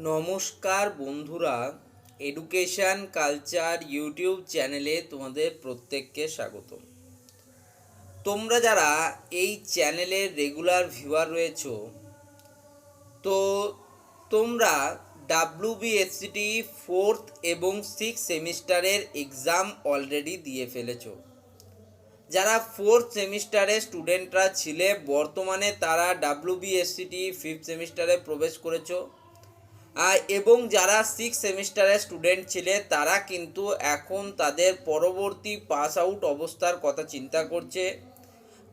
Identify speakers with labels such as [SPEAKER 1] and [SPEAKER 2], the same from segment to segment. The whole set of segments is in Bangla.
[SPEAKER 1] নমস্কার বন্ধুরা, এডুকেশন কালচার ইউটিউব চ্যানেলে তোমাদের প্রত্যেককে স্বাগতম। তোমরা যারা এই চ্যানেলের রেগুলার ভিউয়ার রয়েছো, তো তোমরা WBSCT 4th এবং 6th সেমিস্টারের এক্সাম অলরেডি দিয়ে ফেলেছো। যারা 4th সেমিস্টারের স্টুডেন্টরা ছিলে, বর্তমানে তারা WBSCT 5th সেমিস্টারে প্রবেশ করেছো, এবং যারা 6th সেমিস্টারের স্টুডেন্ট ছিলে তারা কিন্তু এখন তাদের পরবর্তী পাস আউট অবস্থার কথা চিন্তা করছে।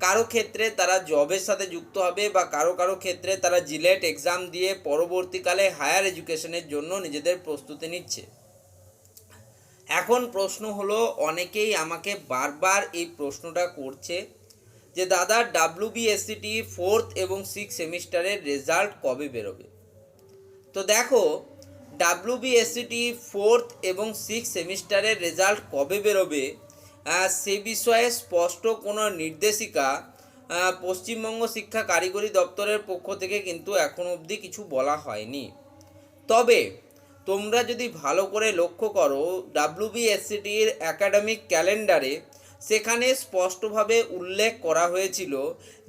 [SPEAKER 1] কারো ক্ষেত্রে তারা জবের সাথে যুক্ত হবে বা কারো ক্ষেত্রে তারা জিলেট এক্সাম দিয়ে পরবর্তীকালে হায়ার এডুকেশনের জন্য নিজেদের প্রস্তুতি নিচ্ছে। এখন প্রশ্ন হলো, অনেকেই আমাকে বারবার এই প্রশ্নটা করছে যে দাদা, WBSCT 4th এবং 6th সেমিস্টারের রেজাল্ট কবে বেরোবে? তো দেখো, WBSCT 4th এবং 6th সেমিস্টারের রেজাল্ট কবে বেরোবে সে বিষয়ে স্পষ্ট কোনো নির্দেশিকা পশ্চিমবঙ্গ শিক্ষা কারিগরি দপ্তরের পক্ষ থেকে কিন্তু এখন অবধি কিছু বলা হয়নি। তবে তোমরা যদি ভালো করে লক্ষ্য করো, WBSCTর অ্যাকাডেমিক ক্যালেন্ডারে সেখানে স্পষ্টভাবে উল্লেখ করা হয়েছিল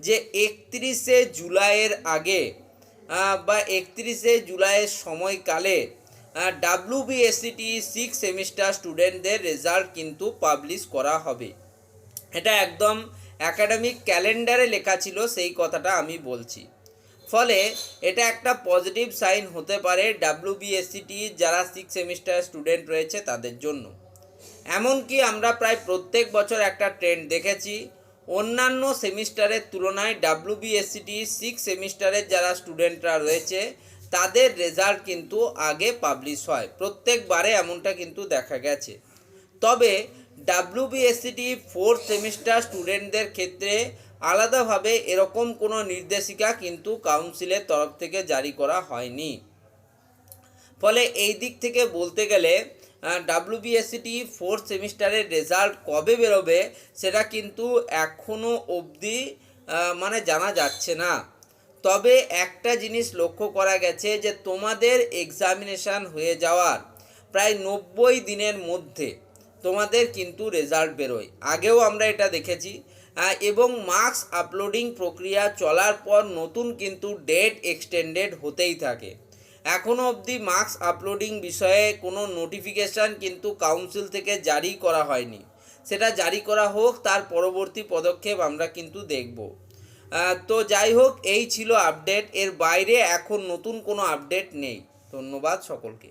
[SPEAKER 1] যে 31শে জুলাইয়ের আগে বা 31শে জুলাইয়ের সময়কালে WBSCT 6th সেমিস্টার স্টুডেন্টদের রেজাল্ট কিন্তু পাবলিশ করা হবে। এটা একদম অ্যাকাডেমিক ক্যালেন্ডারে লেখা ছিল, সেই কথাটা আমি বলছি। ফলে এটা একটা পজিটিভ সাইন হতে পারে WBSCT যারা 6th সেমিস্টার স্টুডেন্ট রয়েছে তাদের জন্য। এমনকি আমরা প্রায় প্রত্যেক বছর একটা ট্রেন্ড দেখেছি, অন্যান্য সেমিস্টারের তুলনায় WBSCT 6th সেমিস্টারের যারা স্টুডেন্টরা রয়েছে তাদের রেজাল্ট কিন্তু আগে পাবলিশ হয়, প্রত্যেকবারে এমনটা কিন্তু দেখা গেছে। তবে WBSCT 4th সেমিস্টার স্টুডেন্টদের ক্ষেত্রে আলাদাভাবে এরকম কোনো নির্দেশিকা কিন্তু কাউন্সিলের তরফ থেকে জারি করা হয়নি। ফলে এই দিক থেকে বলতে গেলে WBSCT 4th সেমিস্টারের রেজাল্ট কবে বেরোবে সেটা কিন্তু এখনও অবধি জানা যাচ্ছে না। তবে একটা জিনিস লক্ষ্য করা গেছে যে তোমাদের এক্সামিনেশান হয়ে যাওয়ার প্রায় 90 দিনের মধ্যে তোমাদের কিন্তু রেজাল্ট বেরোয়। আগেও আমরা এটা দেখেছি, এবং মার্কস আপলোডিং প্রক্রিয়া চলার পর নতুন কিন্তু ডেট এক্সটেন্ডেড হতেই থাকে। এখনও অবধি মার্কস আপলোডিং বিষয়ে কোনো নোটিফিকেশান কিন্তু কাউন্সিল থেকে জারি করা হয়নি। সেটা জারি করা হোক, তার পরবর্তী পদক্ষেপ আমরা কিন্তু দেখব। তো যাই হোক, এই ছিল আপডেট, এর বাইরে এখন নতুন কোনো আপডেট নেই। ধন্যবাদ সকলকে।